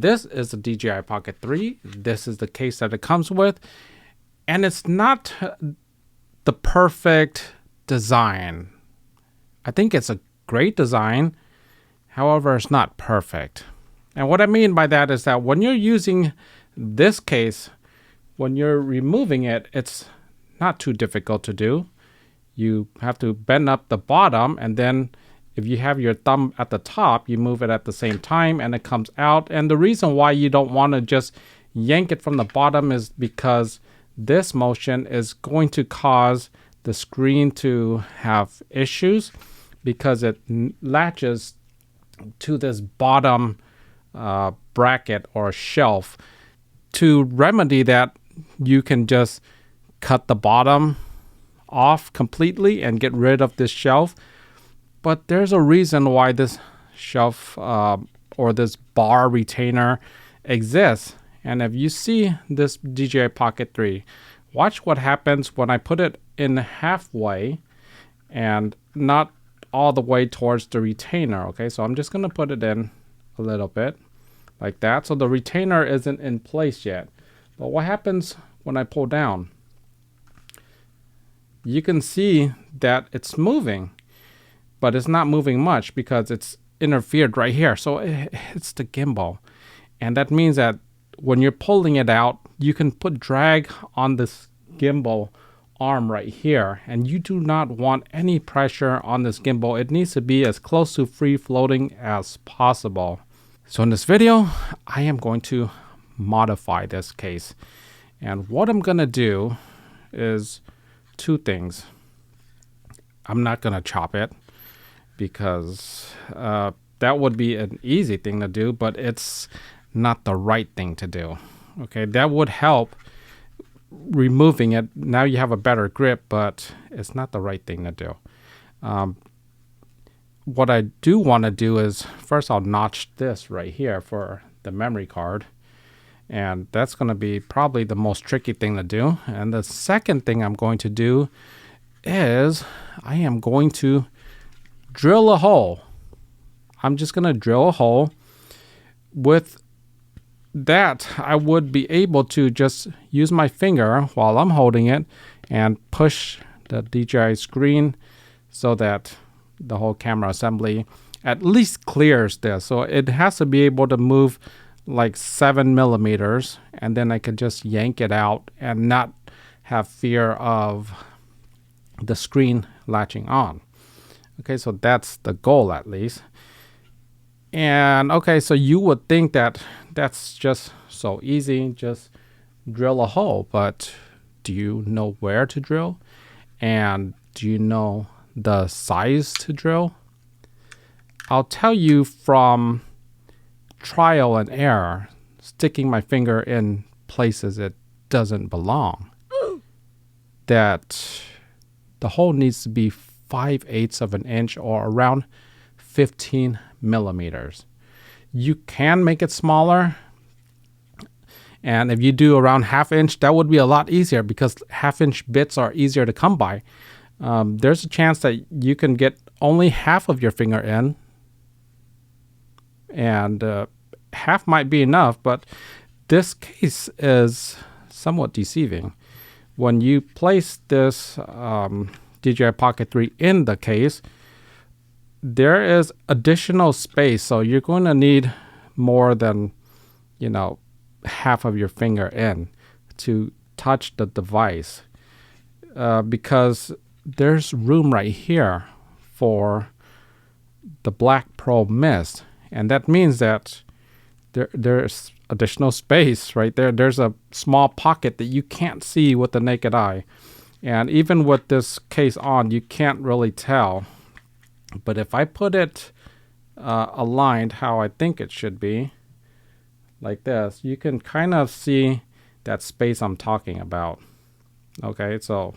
This is the DJI Pocket 3. This is the case that it comes with. And it's not the perfect design. I think it's a great design. However, it's not perfect. And what I mean by that is that when you're using this case, when you're removing it, it's not too difficult to do. You have to bend up the bottom, and then if you have your thumb at the top, you move it at the same time and it comes out. And the reason why you don't want to just yank it from the bottom is because this motion is going to cause the screen to have issues because it latches to this bottom bracket or shelf. To remedy that, you can just cut the bottom off completely and get rid of this shelf. But there's a reason why this shelf or this bar retainer exists. And if you see this DJI Pocket 3, watch what happens when I put it in halfway and not all the way towards the retainer. Okay, so I'm just going to put it in a little bit like that. So the retainer isn't in place yet. But what happens when I pull down? You can see that it's moving, but it's not moving much because it's interfered right here. So it's the gimbal. And that means that when you're pulling it out, you can put drag on this gimbal arm right here. And you do not want any pressure on this gimbal. It needs to be as close to free floating as possible. So in this video, I am going to modify this case. And what I'm going to do is two things. I'm not going to chop it, because that would be an easy thing to do, but it's not the right thing to do. Okay, that would help removing it. Now you have a better grip, but it's not the right thing to do. What I do want to do is, first I'll notch this right here for the memory card. And that's going to be probably the most tricky thing to do. And the second thing I'm going to do is I am going to drill a hole. I'm just going to drill a hole. With that, I would be able to just use my finger while I'm holding it and push the DJI screen so that the whole camera assembly at least clears this. So it has to be able to move like 7 millimeters, and then I could just yank it out and not have fear of the screen latching on. Okay, so that's the goal at least. And okay, so you would think that that's just so easy, just drill a hole, but do you know where to drill? And do you know the size to drill? I'll tell you from trial and error, sticking my finger in places it doesn't belong, that the hole needs to be 5/8 of an inch or around 15 millimeters. You can make it smaller, and if you do around 1/2 inch, that would be a lot easier because 1/2 inch bits are easier to come by. There's a chance that you can get only half of your finger in, and half might be enough, but this case is somewhat deceiving. When you place this DJI Pocket 3 in the case, there is additional space, so you're going to need more than, half of your finger in to touch the device, because there's room right here for the black probe mist, and that means that there's additional space right there. There's a small pocket that you can't see with the naked eye, and even with this case on, you can't really tell. But if I put it aligned how I think it should be, like this, you can kind of see that space I'm talking about. Okay, so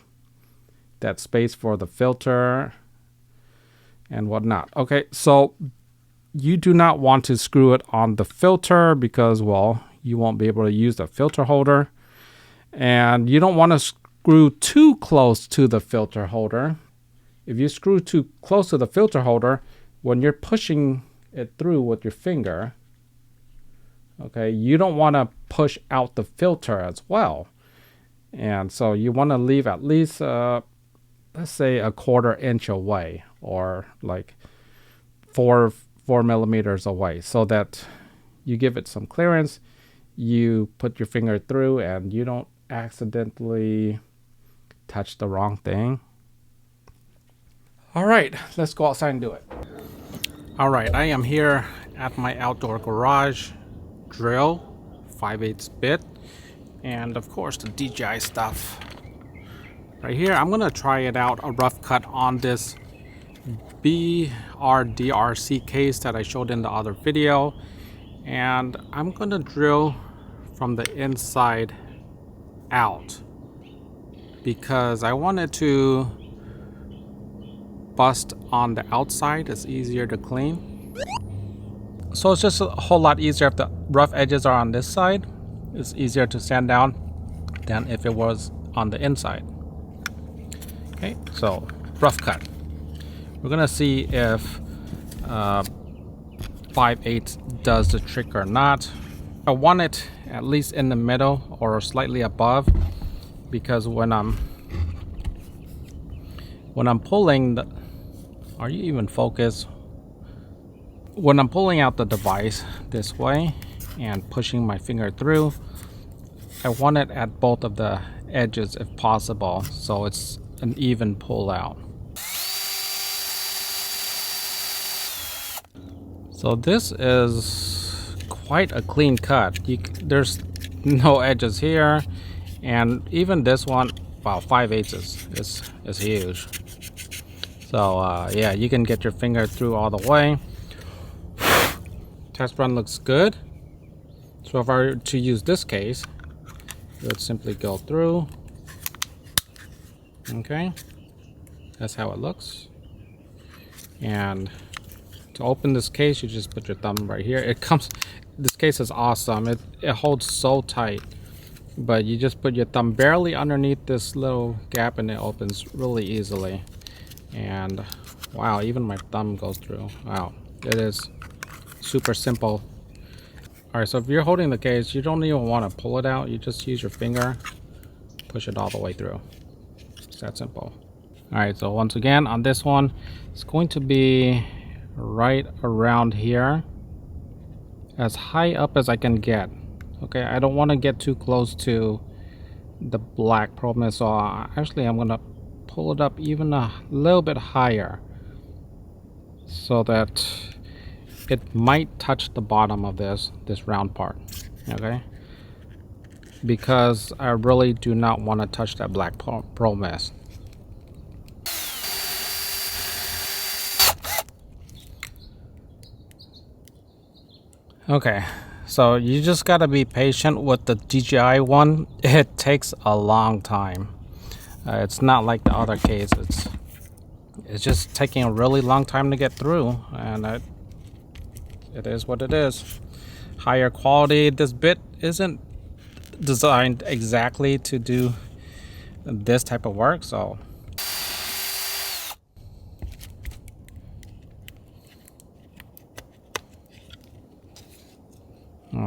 that space for the filter and whatnot. Okay, so you do not want to screw it on the filter because, well, you won't be able to use the filter holder. And you don't want to screw too close to the filter holder. If you screw too close to the filter holder, when you're pushing it through with your finger, Okay, you don't want to push out the filter as well. And so you want to leave at least, let's say, a 1/4 inch away, or like four millimeters away, so that you give it some clearance. You put your finger through and you don't accidentally touch the wrong thing. All right, let's go outside and do it. All right, I am here at my outdoor garage. Drill, 5/8 bit, and of course the DJI stuff. Right here, I'm gonna try it out, a rough cut on this BRDRC case that I showed in the other video. And I'm gonna drill from the inside out because I wanted to bust on the outside. It's easier to clean. So it's just a whole lot easier if the rough edges are on this side. It's easier to sand down than if it was on the inside. Okay, so rough cut. We're gonna see if 5/8 does the trick or not. I want it at least in the middle or slightly above, because when I'm pulling the, are you even focused? When I'm pulling out the device this way and pushing my finger through, I want it at both of the edges if possible, so it's an even pull out. So this is quite a clean cut. There's no edges here, and even this one, wow, 5/8 is huge. So yeah, you can get your finger through all the way. Test run looks good. So if I were to use this case, it would simply go through. Okay, that's how it looks. And to open this case, you just put your thumb right here. This case is awesome. It holds so tight, but you just put your thumb barely underneath this little gap and it opens really easily. And wow, even my thumb goes through. Wow, it is super simple. All right, so if you're holding the case, you don't even want to pull it out. You just use your finger, push it all the way through. It's that simple. All right, so once again on this one, it's going to be right around here, as high up as I can get. Okay, I don't want to get too close to the black pearl mist, so actually I'm gonna pull it up even a little bit higher so that it might touch the bottom of this round part. Okay, because I really do not want to touch that black pearl mist. Okay, so you just gotta be patient with the DJI one. It takes a long time. It's not like the other case. It's just taking a really long time to get through, and it is what it is. Higher quality. This bit isn't designed exactly to do this type of work, so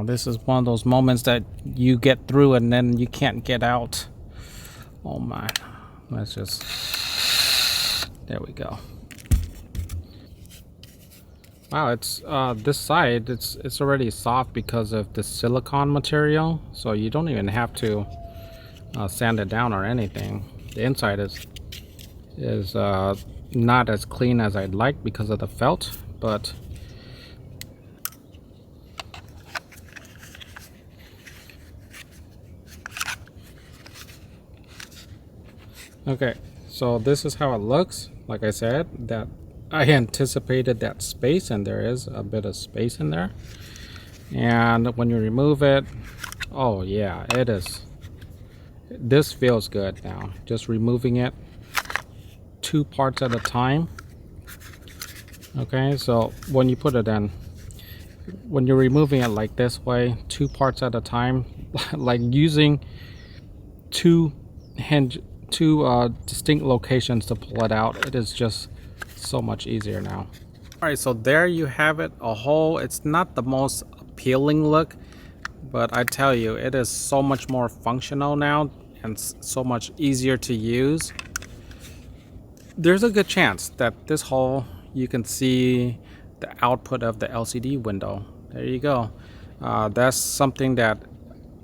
this is one of those moments that you get through and then you can't get out. Oh my, let's just, there we go. Wow, it's this side, it's already soft because of the silicone material, so you don't even have to sand it down or anything. The inside is not as clean as I'd like because of the felt, but okay, so this is how it looks. Like I said, that I anticipated that space, and there is a bit of space in there. And when you remove it, oh yeah, it is. This feels good now. Just removing it 2 parts at a time. Okay, so when you put it in, when you're removing it like this way, 2 parts at a time, like using two distinct locations to pull it out, it is just so much easier now. All right, so there you have it, a hole. It's not the most appealing look, but I tell you, it is so much more functional now and so much easier to use. There's a good chance that this hole, you can see the output of the LCD window. There you go. That's something that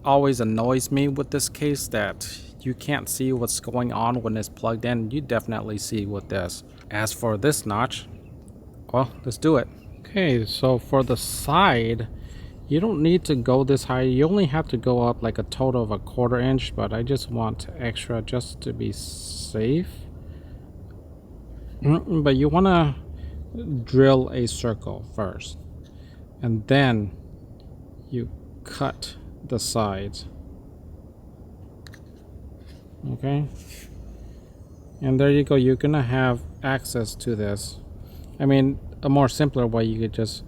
always annoys me with this case, that you can't see what's going on when it's plugged in. You definitely see with this. As for this notch, well, let's do it. Okay, so for the side, you don't need to go this high. You only have to go up like a total of 1/4 inch, but I just want extra just to be safe. But you want to drill a circle first, and then you cut the sides. Okay, and there you go. You're gonna have access to this. I mean, a more simpler way, you could just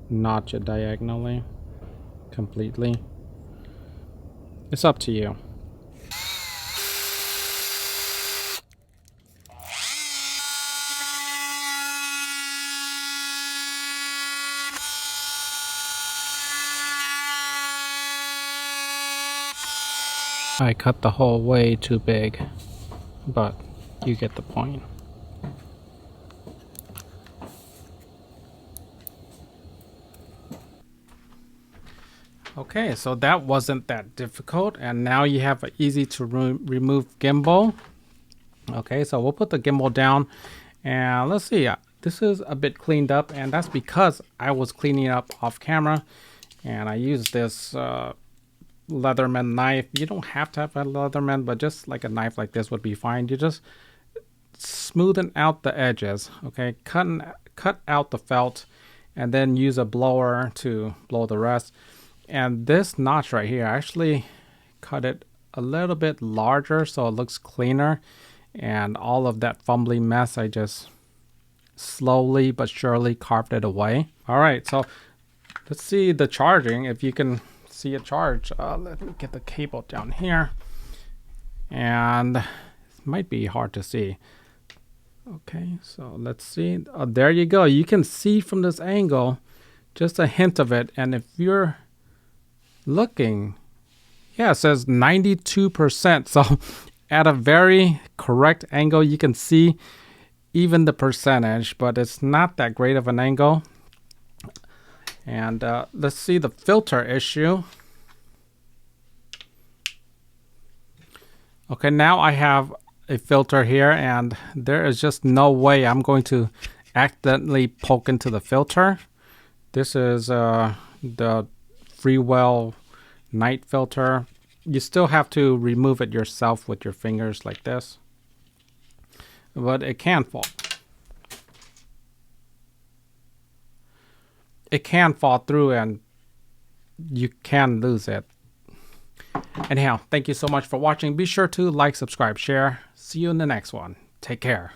notch it diagonally completely. It's up to you. I cut the hole way too big, but you get the point. Okay, so that wasn't that difficult, and now you have an easy to remove gimbal. Okay, so we'll put the gimbal down, and let's see. This is a bit cleaned up, and that's because I was cleaning up off camera, and I used this Leatherman knife. You don't have to have a Leatherman, but just like a knife like this would be fine. You just smoothen out the edges. Okay, cut out the felt, and then use a blower to blow the rest. And this notch right here, I actually cut it a little bit larger so it looks cleaner, and all of that fumbly mess, I just slowly but surely carved it away. All right, so let's see the charging, if you can see it charge. Let me get the cable down here, and it might be hard to see. Okay, so let's see. There you go. You can see from this angle just a hint of it, and if you're looking, yeah, it says 92%. So at a very correct angle, you can see even the percentage, but it's not that great of an angle. And let's see the filter issue. Okay, now I have a filter here, and there is just no way I'm going to accidentally poke into the filter. This is the freewell night filter. You still have to remove it yourself with your fingers like this, but it can fall. It can fall through, and you can lose it. Anyhow, thank you so much for watching. Be sure to like, subscribe, share. See you in the next one. Take care.